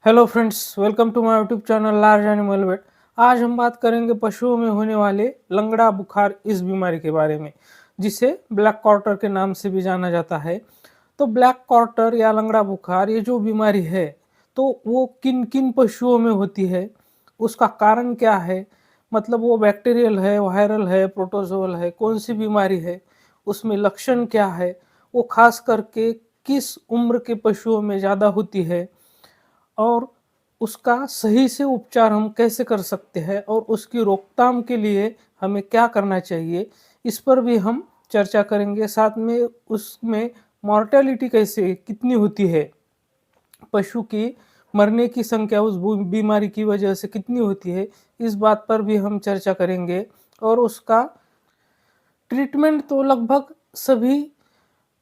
Hello friends, welcome to my YouTube channel large animal vet. आज हम बात करेंगे पशुओं में होने वाले लंगड़ा बुखार इस बीमारी के बारे में, जिसे ब्लैक क्वार्टर के नाम से भी जाना जाता है। तो ब्लैक क्वार्टर या लंगड़ा बुखार ये जो बीमारी है, तो वो किन किन पशुओं में होती है, उसका कारण क्या है, मतलब वो बैक्टीरियल है, वायरल है, प्रोटोजोअल है, कौन सी बीमारी है, उसमें लक्षण क्या है, वो खास करके किस उम्र के पशुओं में ज़्यादा होती है और उसका सही से उपचार हम कैसे कर सकते हैं और उसकी रोकथाम के लिए हमें क्या करना चाहिए, इस पर भी हम चर्चा करेंगे। साथ में उसमें मॉर्टेलिटी कैसे कितनी होती है, पशु की मरने की संख्या उस बीमारी की वजह से कितनी होती है, इस बात पर भी हम चर्चा करेंगे। और उसका ट्रीटमेंट तो लगभग सभी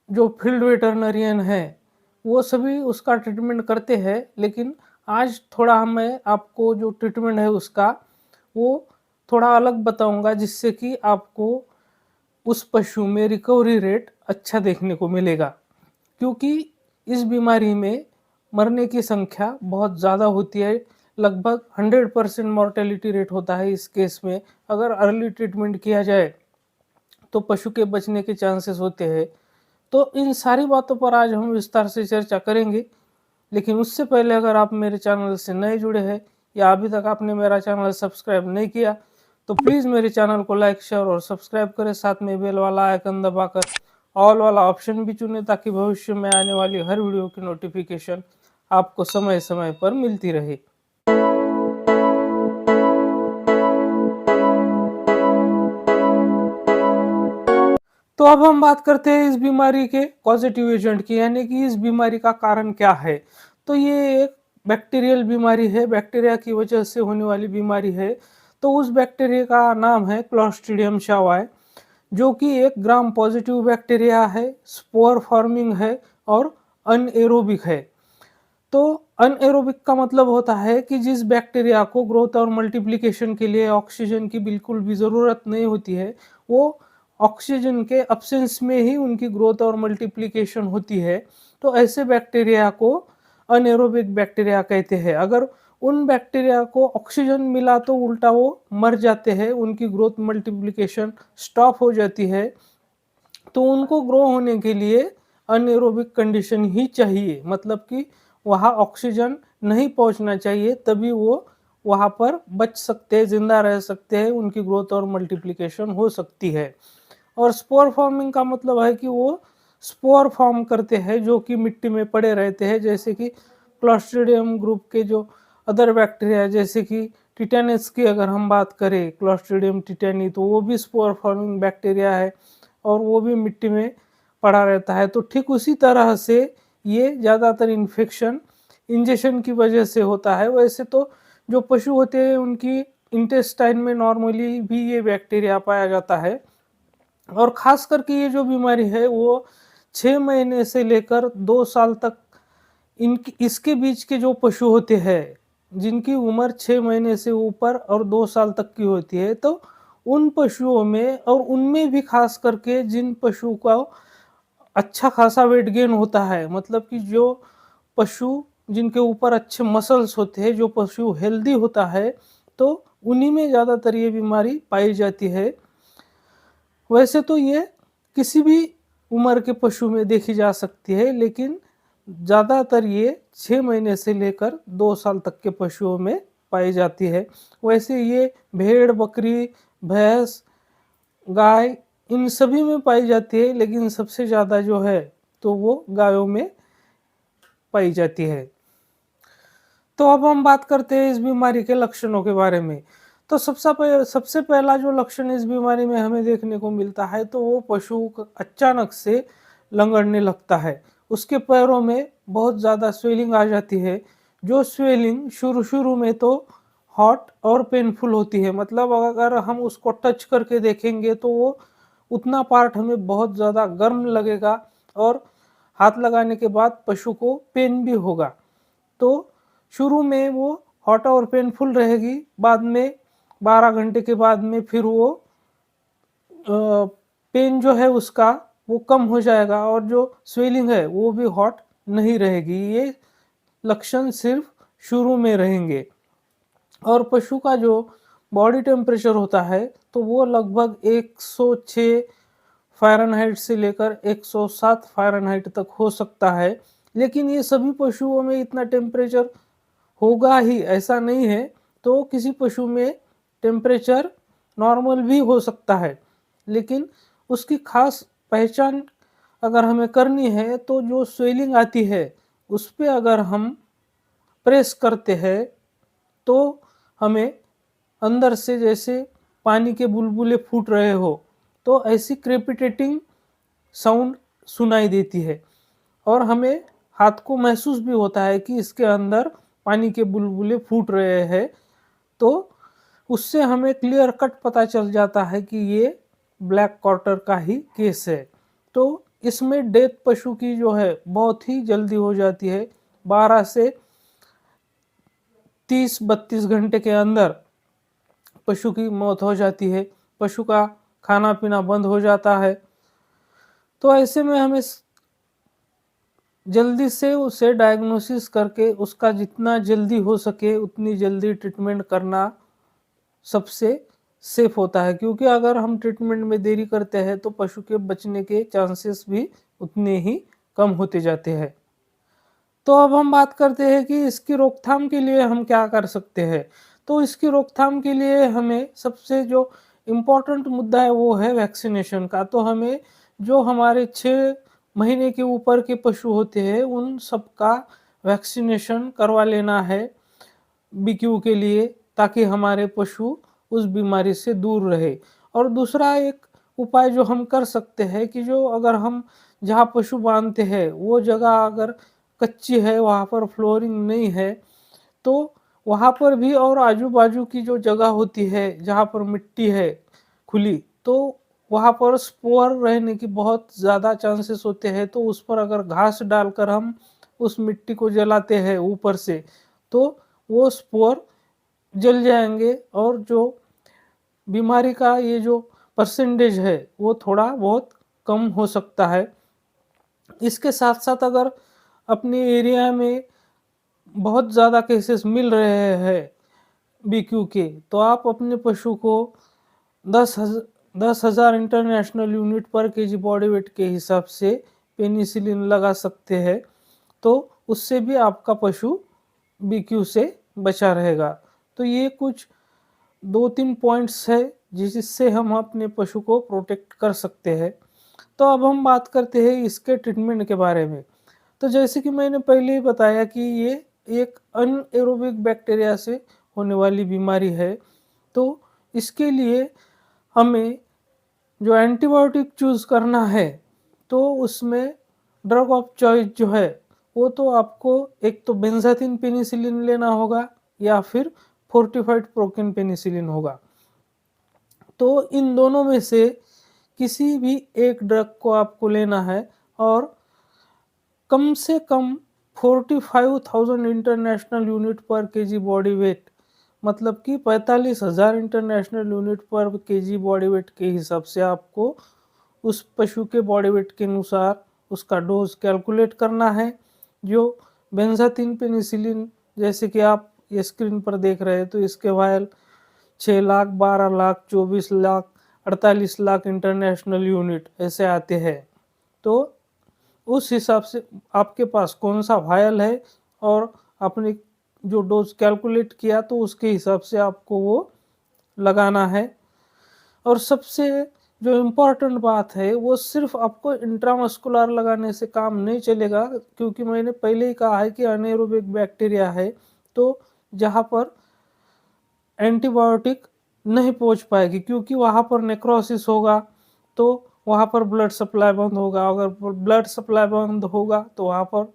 जो फील्ड वेटरनरियन है वो सभी उसका ट्रीटमेंट करते हैं, लेकिन आज थोड़ा मैं आपको जो ट्रीटमेंट है उसका वो थोड़ा अलग बताऊंगा, जिससे कि आपको उस पशु में रिकवरी रेट अच्छा देखने को मिलेगा। क्योंकि इस बीमारी में मरने की संख्या बहुत ज़्यादा होती है, लगभग 100% मॉर्टेलिटी रेट होता है इस केस में। अगर अर्ली ट्रीटमेंट किया जाए तो पशु के बचने के चांसेस होते हैं। तो इन सारी बातों पर आज हम विस्तार से चर्चा करेंगे, लेकिन उससे पहले अगर आप मेरे चैनल से नए जुड़े हैं या अभी तक आपने मेरा चैनल सब्सक्राइब नहीं किया तो प्लीज़ मेरे चैनल को लाइक, शेयर और सब्सक्राइब करें। साथ में बेल वाला आइकन दबाकर ऑल वाला ऑप्शन भी चुनें, ताकि भविष्य में आने वाली हर वीडियो की नोटिफिकेशन आपको समय समय पर मिलती रहे। तो अब हम बात करते हैं इस बीमारी के पॉजिटिव एजेंट की, यानी कि इस बीमारी का कारण क्या है। तो ये एक बैक्टीरियल बीमारी है, बैक्टीरिया की वजह से होने वाली बीमारी है। तो उस बैक्टीरिया का नाम है क्लोस्ट्रीडियम शावाई, जो कि एक ग्राम पॉजिटिव बैक्टीरिया है, स्पोर फॉर्मिंग है और अनएरोबिक है। तो अनएरोबिक का मतलब होता है कि जिस बैक्टीरिया को ग्रोथ और मल्टीप्लिकेशन के लिए ऑक्सीजन की बिल्कुल भी ज़रूरत नहीं होती है, वो ऑक्सीजन के अब्सेंस में ही उनकी ग्रोथ और मल्टीप्लिकेशन होती है। तो ऐसे बैक्टीरिया को अनएरोबिक बैक्टीरिया कहते हैं। अगर उन बैक्टीरिया को ऑक्सीजन मिला तो उल्टा वो मर जाते हैं, उनकी ग्रोथ मल्टीप्लिकेशन स्टॉप हो जाती है। तो उनको ग्रो होने के लिए अनएरोबिक कंडीशन ही चाहिए, मतलब कि वहाँ ऑक्सीजन नहीं पहुँचना चाहिए, तभी वो वहाँ पर बच सकते हैं, जिंदा रह सकते हैं, उनकी ग्रोथ और मल्टीप्लिकेशन हो सकती है। और स्पोर फॉर्मिंग का मतलब है कि वो स्पोर फॉर्म करते हैं जो कि मिट्टी में पड़े रहते हैं, जैसे कि क्लोस्ट्रीडियम ग्रुप के जो अदर बैक्टीरिया, जैसे कि टिटेनस की अगर हम बात करें, क्लोस्ट्रीडियम टिटेनी, तो वो भी स्पोर फॉर्मिंग बैक्टीरिया है और वो भी मिट्टी में पड़ा रहता है। तो ठीक उसी तरह से ये ज़्यादातर इन्फेक्शन इंजेक्शन की वजह से होता है। वैसे तो जो पशु होते हैं उनकी इंटेस्टाइन में नॉर्मली भी ये बैक्टीरिया पाया जाता है। और ख़ास करके ये जो बीमारी है वो 6 महीने से लेकर 2 साल तक इनकी इसके बीच के जो पशु होते हैं, जिनकी उम्र 6 महीने से ऊपर और 2 साल तक की होती है, तो उन पशुओं में और उनमें भी ख़ास करके जिन पशु का अच्छा खासा वेट गेन होता है, मतलब कि जो पशु जिनके ऊपर अच्छे मसल्स होते हैं, जो पशु हेल्दी होता है, तो उन्हीं में ज़्यादातर ये बीमारी पाई जाती है। वैसे तो ये किसी भी उम्र के पशु में देखी जा सकती है, लेकिन ज़्यादातर ये 6 महीने से लेकर 2 साल तक के पशुओं में पाई जाती है। वैसे ये भेड़, बकरी, भैंस, गाय इन सभी में पाई जाती है, लेकिन सबसे ज़्यादा जो है तो वो गायों में पाई जाती है। तो अब हम बात करते हैं इस बीमारी के लक्षणों के बारे में। तो सबसे पहला जो लक्षण इस बीमारी में हमें देखने को मिलता है, तो वो पशु अचानक से लंगड़ने लगता है। उसके पैरों में बहुत ज़्यादा स्वेलिंग आ जाती है। जो स्वेलिंग शुरू शुरू में तो हॉट और पेनफुल होती है, मतलब अगर हम उसको टच करके देखेंगे तो वो उतना पार्ट हमें बहुत ज़्यादा गर्म लगेगा और हाथ लगाने के बाद पशु को पेन भी होगा। तो शुरू में वो हॉट और पेनफुल रहेगी, बाद में 12 घंटे के बाद में फिर वो पेन जो है उसका वो कम हो जाएगा और जो स्वेलिंग है वो भी हॉट नहीं रहेगी। ये लक्षण सिर्फ शुरू में रहेंगे। और पशु का जो बॉडी टेम्परेचर होता है तो वो लगभग 106 फ़ारेनहाइट से लेकर 107 फ़ारेनहाइट तक हो सकता है। लेकिन ये सभी पशुओं में इतना टेम्परेचर होगा ही ऐसा नहीं है, तो किसी पशु में टेम्परेचर नॉर्मल भी हो सकता है। लेकिन उसकी ख़ास पहचान अगर हमें करनी है तो जो स्वेलिंग आती है उस पे अगर हम प्रेस करते हैं तो हमें अंदर से जैसे पानी के बुलबुले फूट रहे हो, तो ऐसी क्रेपिटेटिंग साउंड सुनाई देती है और हमें हाथ को महसूस भी होता है कि इसके अंदर पानी के बुलबुले फूट रहे हैं। तो उससे हमें क्लियर कट पता चल जाता है कि ये ब्लैक क्वार्टर का ही केस है। तो इसमें डेथ पशु की जो है बहुत ही जल्दी हो जाती है। 12 से 30-32 घंटे के अंदर पशु की मौत हो जाती है, पशु का खाना पीना बंद हो जाता है। तो ऐसे में हमें जल्दी से उसे डायग्नोसिस करके उसका जितना जल्दी हो सके उतनी जल्दी ट्रीटमेंट करना सबसे सेफ होता है, क्योंकि अगर हम ट्रीटमेंट में देरी करते हैं तो पशु के बचने के चांसेस भी उतने ही कम होते जाते हैं। तो अब हम बात करते हैं कि इसकी रोकथाम के लिए हम क्या कर सकते हैं। तो इसकी रोकथाम के लिए हमें सबसे जो इम्पोर्टेंट मुद्दा है वो है वैक्सीनेशन का। तो हमें जो हमारे 6 महीने के ऊपर के पशु होते हैं उन सबका वैक्सीनेशन करवा लेना है बीक्यू के लिए, ताकि हमारे पशु उस बीमारी से दूर रहे। और दूसरा एक उपाय जो हम कर सकते हैं कि जो अगर हम जहाँ पशु बांधते हैं वो जगह अगर कच्ची है, वहाँ पर फ्लोरिंग नहीं है, तो वहाँ पर भी और आजू-बाजू की जो जगह होती है जहाँ पर मिट्टी है खुली, तो वहाँ पर स्पोर रहने की बहुत ज़्यादा चांसेस होते हैं। तो उस पर अगर घास डालकर हम उस मिट्टी को जलाते हैं ऊपर से, तो वो स्पोर जल जाएँगे और जो बीमारी का ये जो परसेंटेज है वो थोड़ा बहुत कम हो सकता है। इसके साथ-साथ अगर अपने एरिया में बहुत ज़्यादा केसेस मिल रहे हैं बीक्यू के, तो आप अपने पशु को 10,000 इंटरनेशनल यूनिट पर केजी बॉडी वेट के हिसाब से पेनिसिलिन लगा सकते हैं। तो उससे भी आपका पशु बीक्यू से बचा रहेगा। तो ये कुछ 2-3 पॉइंट्स है जिससे हम अपने पशु को प्रोटेक्ट कर सकते हैं। तो अब हम बात करते हैं इसके ट्रीटमेंट के बारे में। तो जैसे कि मैंने पहले ही बताया कि ये एक अनएरोबिक बैक्टीरिया से होने वाली बीमारी है। तो इसके लिए हमें जो एंटीबायोटिक चूज़ करना है, तो उसमें ड्रग ऑफ चॉइस जो है, वो तो आपको एक तो बेंजाथिन पेनिसिलिन लेना होगा या फिर फोर्टिफाइड प्रोकेन पेनिसिलिन होगा। तो इन दोनों में से किसी भी एक ड्रग को आपको लेना है और कम से कम 45,000 इंटरनेशनल यूनिट पर केजी बॉडी वेट, मतलब कि 45,000 इंटरनेशनल यूनिट पर केजी बॉडी वेट के हिसाब से आपको उस पशु के बॉडी वेट के अनुसार उसका डोज कैलकुलेट करना है। जो बेंजाथिन पेनिसिलिन जैसे कि आप ये स्क्रीन पर देख रहे हैं, तो इसके vial 6 lakh, 12 lakh, 24 lakh, 48 lakh international unit ऐसे आते हैं। तो उस हिसाब से आपके पास कौन सा वायल है और आपने जो डोज कैलकुलेट किया तो उसके हिसाब से आपको वो लगाना है। और सबसे जो इम्पोर्टेंट बात है वो सिर्फ आपको इंट्रामस्कुलर लगाने से काम नहीं चलेगा, क्योंकि मैंने पहले ही कहा है कि अनेरोबिक बैक्टीरिया है, तो जहाँ पर एंटीबायोटिक नहीं पहुँच पाएगी, क्योंकि वहाँ पर नेक्रोसिस होगा तो वहाँ पर ब्लड सप्लाई बंद होगा। अगर ब्लड सप्लाई बंद होगा तो वहाँ पर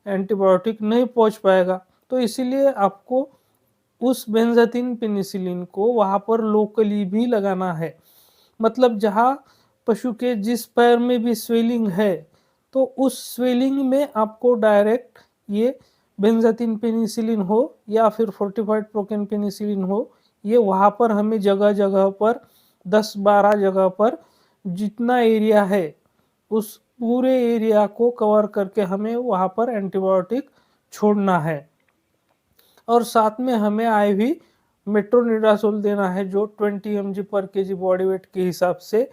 एंटीबायोटिक नहीं पहुँच पाएगा। तो इसीलिए आपको उस बेंजाथिन पेनिसिलिन को वहाँ पर लोकली भी लगाना है। मतलब जहाँ पशु के जिस पैर में भी स्वेलिंग है, तो उस स्वेलिंग में आपको डायरेक्ट ये बेंजाथिन पेनिसिलिन हो या फिर फोर्टिफाइड प्रोकेन पेनिसिलिन हो, ये वहाँ पर हमें जगह-जगह पर 10-12 जगह पर जितना एरिया है, उस पूरे एरिया को कवर करके हमें वहाँ पर एंटीबायोटिक छोड़ना है। और साथ में हमें आईवी मेट्रोनिडाज़ोल देना है, जो 20 mg पर केजी बॉडी वेट के हिसाब से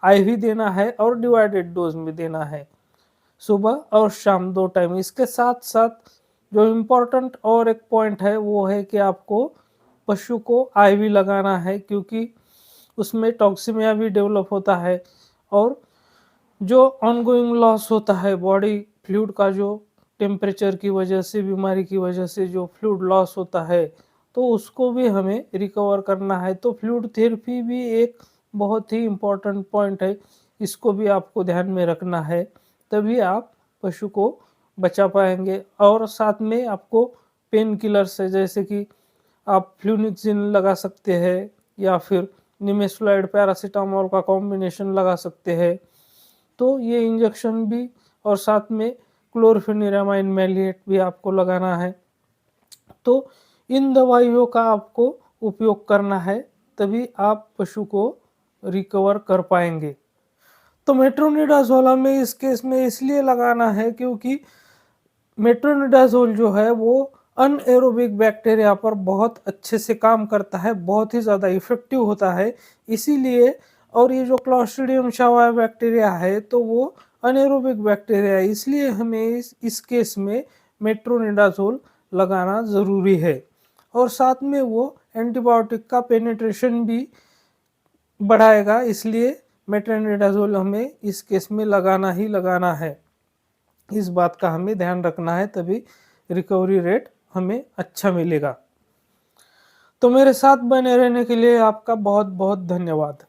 आईवी देना है और डिवाइडेड डोज में देना है, सुबह और शाम 2 टाइम। इसके साथ-साथ जो इम्पोर्टेंट और एक पॉइंट है वो है कि आपको पशु को आईवी लगाना है, क्योंकि उसमें टॉक्सिमिया भी डेवलप होता है और जो ऑनगोइंग लॉस होता है बॉडी फ्लूइड का, जो टेम्परेचर की वजह से, बीमारी की वजह से जो फ्लूइड लॉस होता है, तो उसको भी हमें रिकवर करना है। तो फ्लूइड थेरेपी भी एक बहुत ही इम्पोर्टेंट पॉइंट है, इसको भी आपको ध्यान में रखना है, तभी आप पशु को बचा पाएंगे। और साथ में आपको पेन किलर्स है, जैसे कि आप फ्लूनिक्सिन लगा सकते हैं या फिर निमेसुलाइड पैरासीटामोल का कॉम्बिनेशन लगा सकते हैं, तो ये इंजेक्शन भी, और साथ में क्लोरफेनिरामाइन मैलिएट भी आपको लगाना है। तो इन दवाइयों का आपको उपयोग करना है, तभी आप पशु को रिकवर कर पाएंगे। तो मेट्रोनिडाज़ोल हमें इस केस में इसलिए लगाना है क्योंकि मेट्रोनिडाज़ोल जो है वो अनएरोबिक बैक्टीरिया पर बहुत अच्छे से काम करता है, बहुत ही ज़्यादा इफ़ेक्टिव होता है। इसीलिए, और ये जो क्लॉस्ट्रिडियम शवाई बैक्टीरिया है तो वो अनएरोबिक बैक्टीरिया है, इसलिए हमें इस केस में मेट्रोनिडाज़ोल लगाना ज़रूरी है। और साथ में वो एंटीबायोटिक का पेनिट्रेशन भी बढ़ाएगा, इसलिए मेट्रोनिडाज़ोल हमें इस केस में लगाना ही लगाना है। इस बात का हमें ध्यान रखना है, तभी रिकवरी रेट हमें अच्छा मिलेगा। तो मेरे साथ बने रहने के लिए आपका बहुत बहुत धन्यवाद।